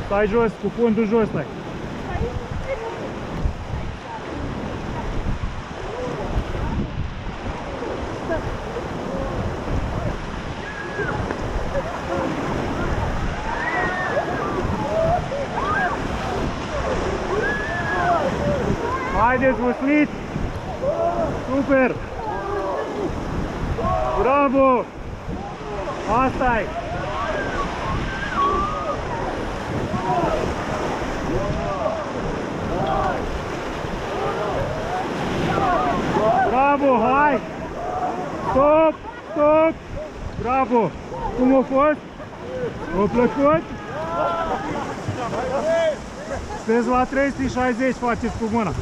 Stai jos, cu fundul jos stai. Haideți, văslit! Super! Bravo! Asta-i! Bravo, hai! Stop! Stop! Bravo! Cum a fost? A plăcut? Sunteți la 360, faceți cu mâna.